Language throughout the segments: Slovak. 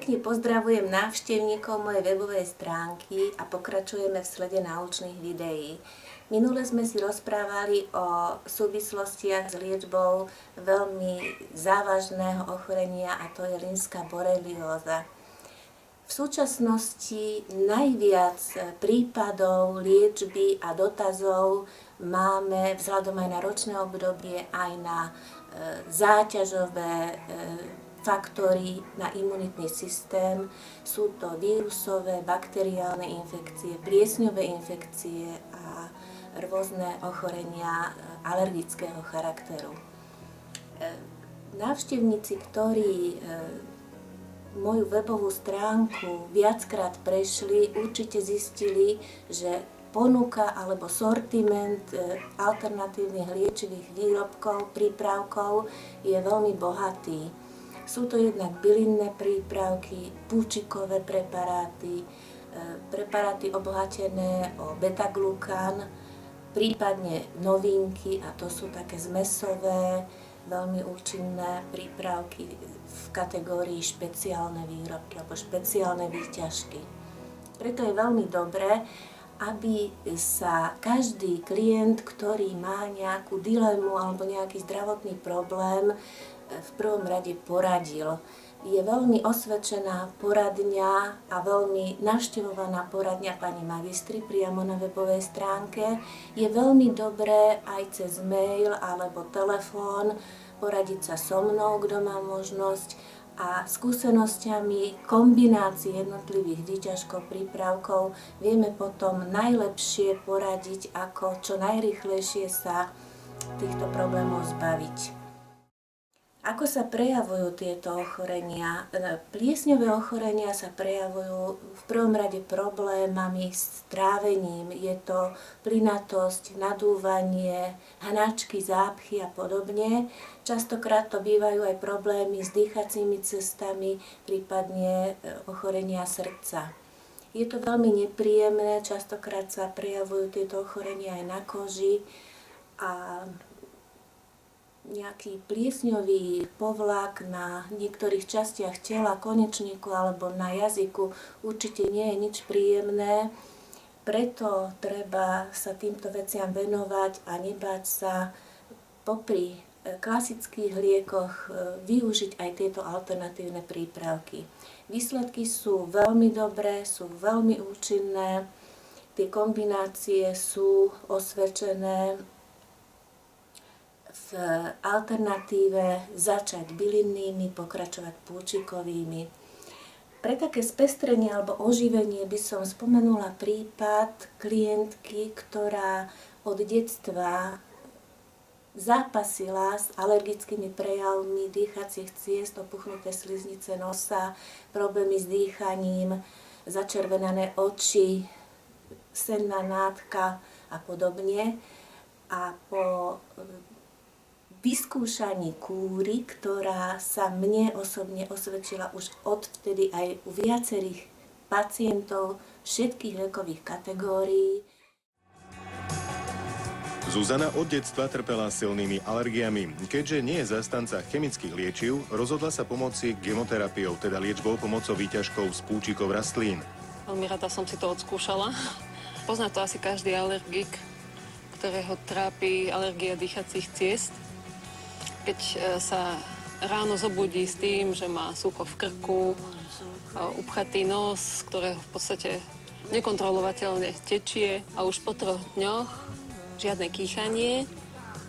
Pekne pozdravujem návštevníkov mojej webovej stránky a pokračujeme v slede náučných videí. Minule sme si rozprávali o súvislostiach s liečbou veľmi závažného ochorenia, a to je rímska borelióza. V súčasnosti najviac prípadov liečby a dotazov máme vzhľadom aj na ročné obdobie, aj na záťažové faktory na imunitný systém. Sú to vírusové, bakteriálne infekcie, pliesňové infekcie a rôzne ochorenia alergického charakteru. Návštevníci, ktorí moju webovú stránku viackrát prešli, určite zistili, že ponuka alebo sortiment alternatívnych liečivých výrobkov, prípravkov je veľmi bohatý. Sú to jednak bylinné prípravky, púčikové preparáty, preparáty obohatené o beta-glukán, prípadne novinky, a to sú také zmesové, veľmi účinné prípravky v kategórii špeciálne výrobky alebo špeciálne výťažky. Preto je veľmi dobré, aby sa každý klient, ktorý má nejakú dilemu alebo nejaký zdravotný problém, v prvom rade poradil. Je veľmi osvedčená poradňa a veľmi navštevovaná poradňa pani magistry priamo na webovej stránke. Je veľmi dobré aj cez mail alebo telefón poradiť sa so mnou, kto má možnosť, a skúsenosťami kombinácií jednotlivých výťažkov, prípravkov vieme potom najlepšie poradiť, ako čo najrýchlejšie sa týchto problémov zbaviť. Ako sa prejavujú tieto ochorenia? Pliesňové ochorenia sa prejavujú v prvom rade problémami s trávením. Je to plynatosť, nadúvanie, hnačky, zápchy a podobne. Častokrát to bývajú aj problémy s dýchacími cestami, prípadne ochorenia srdca. Je to veľmi nepríjemné, častokrát sa prejavujú tieto ochorenia aj na koži a nejaký pliesňový povlak na niektorých častiach tela, konečníku alebo na jazyku určite nie je nič príjemné. Preto treba sa týmto veciam venovať a nebáť sa popri klasických liekoch využiť aj tieto alternatívne prípravky. Výsledky sú veľmi dobré, sú veľmi účinné, tie kombinácie sú osvedčené. V alternatíve začať bylinnými, pokračovať púčikovými. Pre také spestrenie alebo oživenie by som spomenula prípad klientky, ktorá od detstva zápasila s alergickými prejavmi dýchacích ciest, opuchnuté sliznice nosa, problémy s dýchaním, začervenané oči, senná nádcha a podobne. A po vyskúšaní kúry, ktorá sa mne osobne osvedčila už odvtedy aj u viacerých pacientov všetkých vekových kategórií. Zuzana od detstva trpela silnými alergiami. Keďže nie je zastanca chemických liečiv, rozhodla sa pomoci chemoterapiou, teda liečbou pomocou výťažkov z púčikov rastlín. Veľmi rada som si to odskúšala. Pozná to asi každý alergik, ktorého trápi alergia dýchacích ciest. Keď sa ráno zobudí s tým, že má sucho v krku, upchatý nos, ktorého v podstate nekontrolovateľne tečie, a už po 3 dňoch žiadne kýchanie.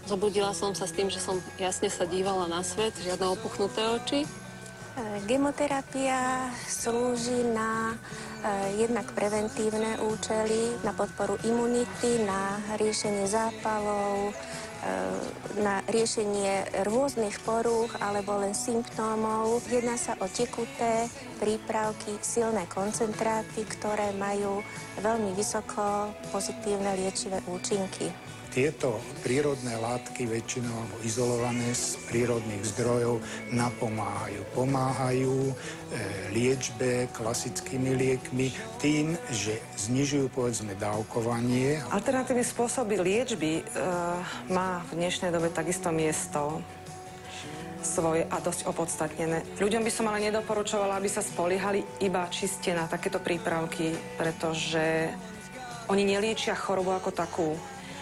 Zobudila som sa s tým, že som jasne sa dívala na svet, žiadne opuchnuté oči. Chemoterapia slúži na jednak preventívne účely, na podporu imunity, na riešenie zápalov, na riešenie rôznych porúch alebo len symptómov. Jedná sa o tekuté prípravky, silné koncentráty, ktoré majú veľmi vysoko pozitívne liečivé účinky. Tieto prírodné látky, väčšinou alebo izolované z prírodných zdrojov, napomáhajú. Pomáhajú liečbe klasickými liekmi tým, že znižujú, povedzme, dávkovanie. Alternatívne spôsoby liečby má v dnešnej dobe takisto miesto. svoje a dosť opodstatnené. Ľuďom by som ale nedoporučovala, aby sa spoliehali iba čiste na takéto prípravky, pretože oni neliečia chorobu ako takú.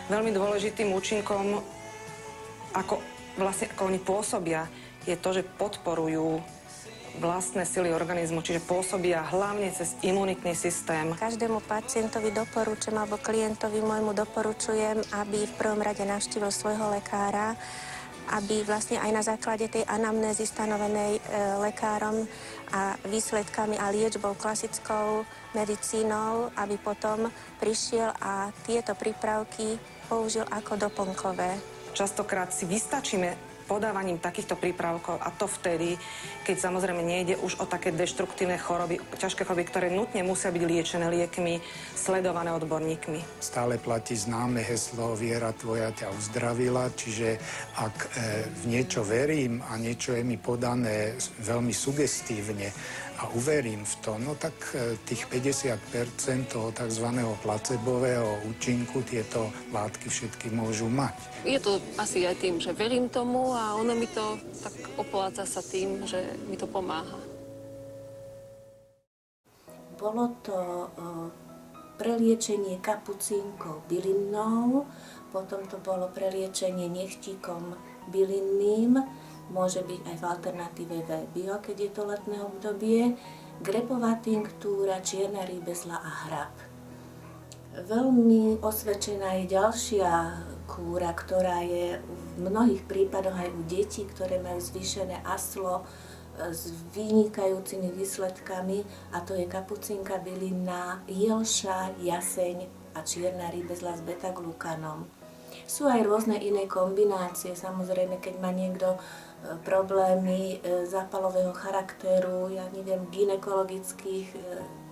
Veľmi dôležitým účinkom, ako oni pôsobia, je to, že podporujú vlastné sily organizmu, čiže pôsobia hlavne cez imunitný systém. Každému pacientovi doporučujem, alebo klientovi môjmu doporučujem, aby v prvom rade navštívil svojho lekára, aby vlastne aj na základe tej anamnézy stanovenej lekárom a výsledkami a liečbou klasickou medicínou, aby potom prišiel a tieto prípravky použil ako doplnkové. Častokrát si vystačíme podávaním takýchto prípravkov a to vtedy, keď samozrejme nejde už o také deštruktívne choroby, ťažké choroby, ktoré nutne musia byť liečené liekmi, sledované odborníkmi. Stále platí známe heslo viera tvoja ťa uzdravila, čiže ak v niečo verím a niečo je mi podané veľmi sugestívne a uverím v to, no tak tých 50% toho tzv. Placebového účinku tieto látky všetky môžu mať. Je to asi aj tým, že verím tomu a ono mi to tak opláca sa tým, že mi to pomáha. Bolo to preliečenie kapucínkou bylinnou, potom to bolo preliečenie nechtíkom bylinným, môže byť aj v alternatíve V-bio, keď je to letné obdobie, grepová tinktúra, čierna rýbezla a hrab. Veľmi osvedčená je ďalšia kúra, ktorá je v mnohých prípadoch aj u detí, ktoré majú zvýšené aslo s vynikajúcimi výsledkami, a to je kapucínka bylinná, jelša, jaseň a čierna rýbezla s beta-glukanom. Sú aj rôzne iné kombinácie, samozrejme, keď má niekto problémy zápalového charakteru, ja neviem, gynekologických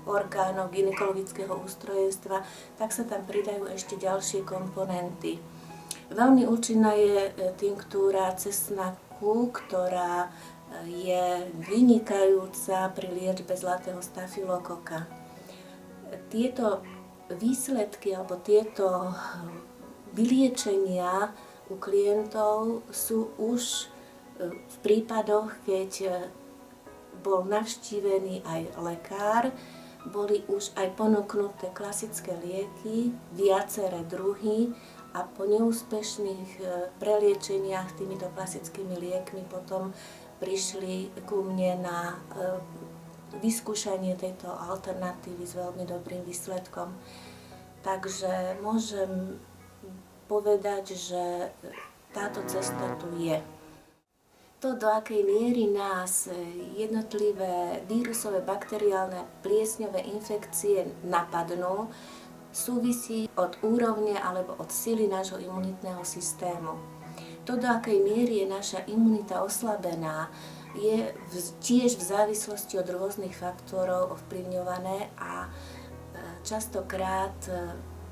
orgánov, gynekologického ústrojenstva, tak sa tam pridajú ešte ďalšie komponenty. Veľmi účinná je tinktúra cesnaku, ktorá je vynikajúca pri liečbe zlatého stafilokoka. Tieto výsledky alebo tieto vyliečenia u klientov sú už v prípadoch, keď bol navštívený aj lekár, boli už aj ponúknuté klasické lieky, viaceré druhy, a po neúspešných preliečeniach týmito klasickými liekmi potom prišli ku mne na vyskúšanie tejto alternatívy s veľmi dobrým výsledkom. Takže môžem povedať, že táto cesta tu je. To, do akej miery nás jednotlivé vírusové, bakteriálne, pliesňové infekcie napadnú, súvisí od úrovne alebo od sily nášho imunitného systému. To, do akej miery je naša imunita oslabená, je tiež v závislosti od rôznych faktorov ovplyvňované a častokrát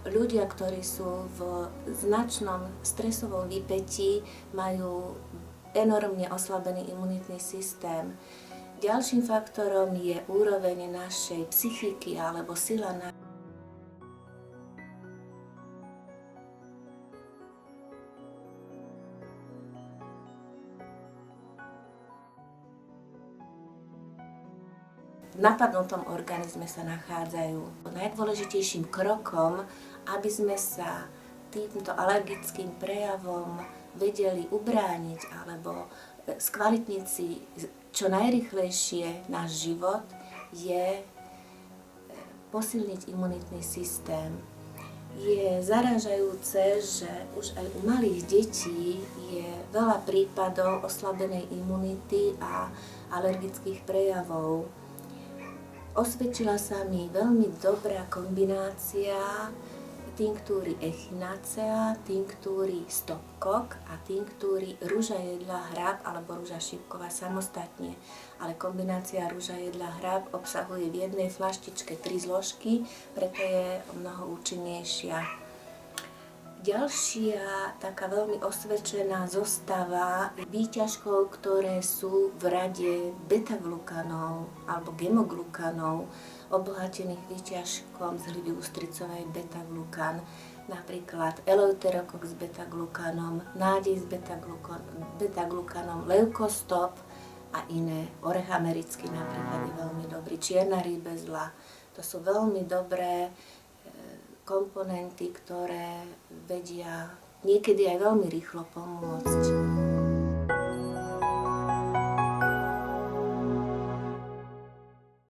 ľudia, ktorí sú v značnom stresovom výpätí, majú enormne oslabený imunitný systém. Ďalším faktorom je úroveň našej psychiky alebo sila na V napadnutom organizme sa nachádzajú. Najdôležitejším krokom, aby sme sa týmto alergickým prejavom vedeli ubrániť alebo skvalitniť si čo najrýchlejšie náš život, je posilniť imunitný systém. Je zarážajúce, že už aj u malých detí je veľa prípadov oslabenej imunity a alergických prejavov. Osvedčila sa mi veľmi dobrá kombinácia tinktúry echinacea, tinktúry stopkok a tinktúry rúža jedla hrab alebo rúža šípková samostatne. Ale kombinácia rúža jedla hrab obsahuje v jednej flaštičke 3 zložky, preto je o mnoho účinnejšia. Ďalšia taká veľmi osvedčená zostava výťažkov, ktoré sú v rade beta-glukanov alebo gemoglukanov, obohatených výťažkom z hliby ústricovej beta-glukan. napríklad eleuterokok s beta-glukánom, nádej s beta-glukánom, leukostop a iné. Orech americký napríklad je veľmi dobrý, čierna rýbezla. To sú veľmi dobré komponenty, ktoré vedia niekedy aj veľmi rýchlo pomôcť.